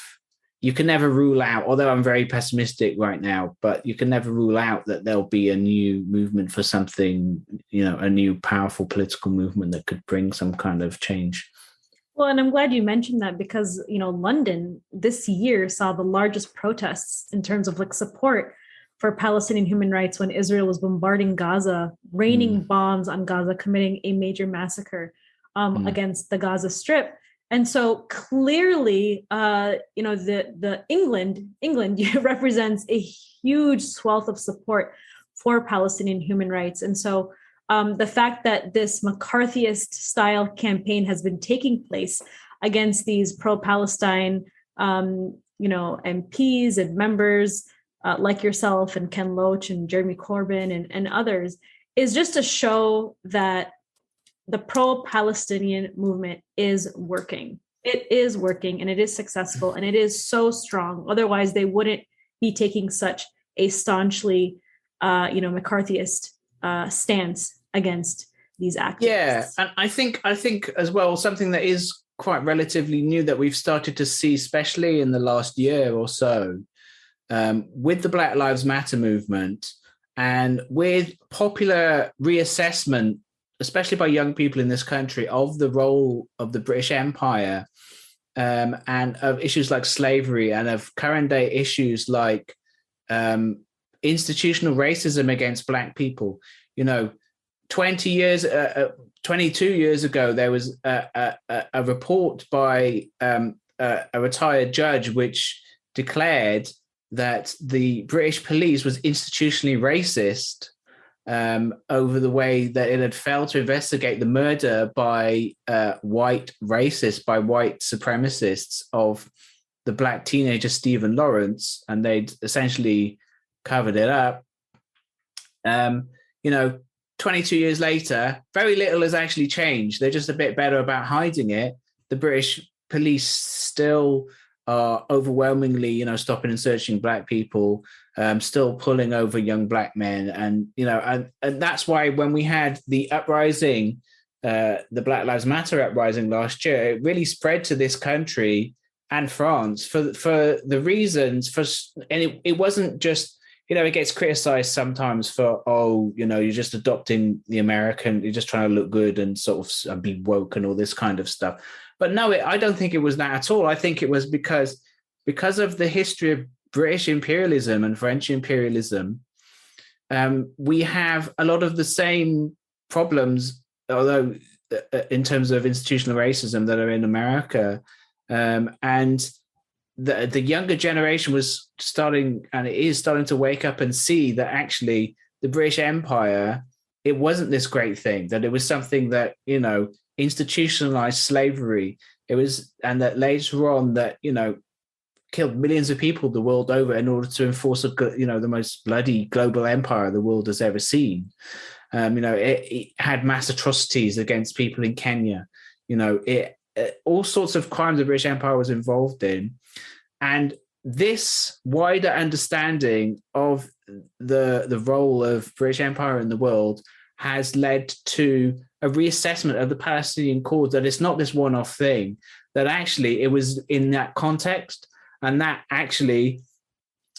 you can never rule out, although I'm very pessimistic right now, but you can never rule out that there'll be a new movement for something, a new powerful political movement that could bring some kind of change. Well, and I'm glad you mentioned that because, London this year saw the largest protests in terms of support for Palestinian human rights when Israel was bombarding Gaza, raining bombs on Gaza, committing a major massacre against the Gaza Strip. And so clearly, the England represents a huge swath of support for Palestinian human rights. And so the fact that this McCarthyist style campaign has been taking place against these pro-Palestine, MPs and members like yourself and Ken Loach and Jeremy Corbyn and others is just to show that the pro-Palestinian movement is working. It is working and it is successful and it is so strong. Otherwise, they wouldn't be taking such a staunchly, McCarthyist stance against these activists. Yeah, and I think as well, something that is quite relatively new that we've started to see, especially in the last year or so, with the Black Lives Matter movement and with popular reassessment, especially by young people in this country, of the role of the British Empire and of issues like slavery and of current day issues like institutional racism against Black people. 22 years ago, there was a report by a retired judge which declared that the British police was institutionally racist over the way that it had failed to investigate the murder by white supremacists of the Black teenager Stephen Lawrence, and they'd essentially covered it up. 22 years later, very little has actually changed. They're just a bit better about hiding it. The British police still are overwhelmingly, stopping and searching Black people, still pulling over young Black men. And, and that's why when we had the uprising, the Black Lives Matter uprising last year, it really spread to this country and France for the reasons and it wasn't just, it gets criticized sometimes for, you're just adopting the American, you're just trying to look good and sort of be woke and all this kind of stuff. But no, I don't think it was that at all. I think it was because because of the history of British imperialism and French imperialism, we have a lot of the same problems, although in terms of institutional racism, that are in America. And the younger generation was starting, and it is starting to wake up and see that actually the British Empire, it wasn't this great thing, that it was something that, institutionalized slavery. It was, and that later on that, killed millions of people the world over in order to enforce the most bloody global empire the world has ever seen. It had mass atrocities against people in Kenya. All sorts of crimes the British Empire was involved in. And this wider understanding of the role of British Empire in the world has led to a reassessment of the Palestinian cause, that it's not this one-off thing, that actually it was in that context. And that actually,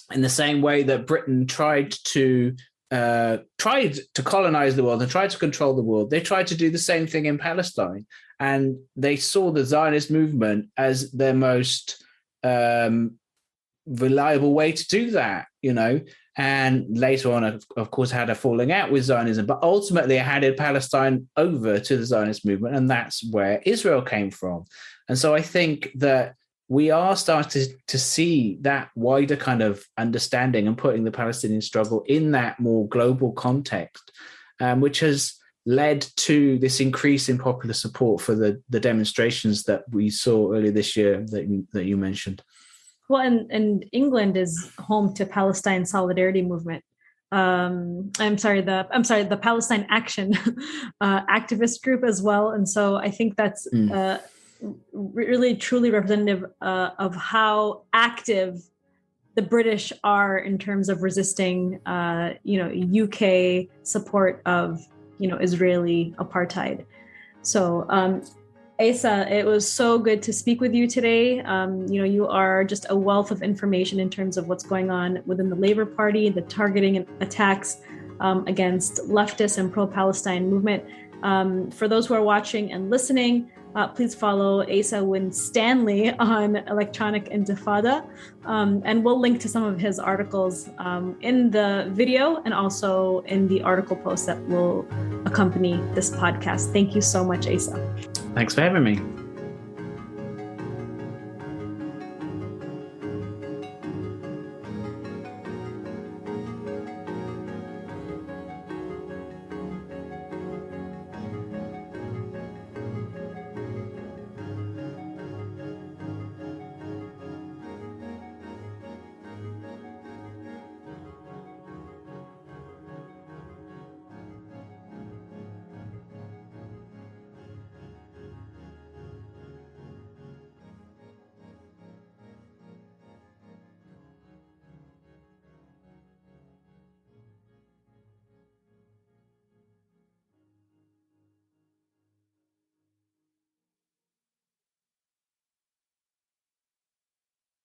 in the same way that Britain tried to colonize the world and tried to control the world, they tried to do the same thing in Palestine. And they saw the Zionist movement as their most reliable way to do that, and later on, of course, had a falling out with Zionism, but ultimately it handed Palestine over to the Zionist movement, and that's where Israel came from. And so I think that we are starting to see that wider kind of understanding and putting the Palestinian struggle in that more global context, which has led to this increase in popular support for the demonstrations that we saw earlier this year that you mentioned. Well, and England is home to Palestine Solidarity Movement. The Palestine Action activist group as well. And so I think that's really truly representative of how active the British are in terms of resisting, UK support of, Israeli apartheid. So, Asa, it was so good to speak with you today. You are just a wealth of information in terms of what's going on within the Labour Party, the targeting and attacks against leftists and pro-Palestine movement. For those who are watching and listening, please follow Asa Winstanley on Electronic Intifada. And we'll link to some of his articles in the video and also in the article post that will accompany this podcast. Thank you so much, Asa. Thanks for having me.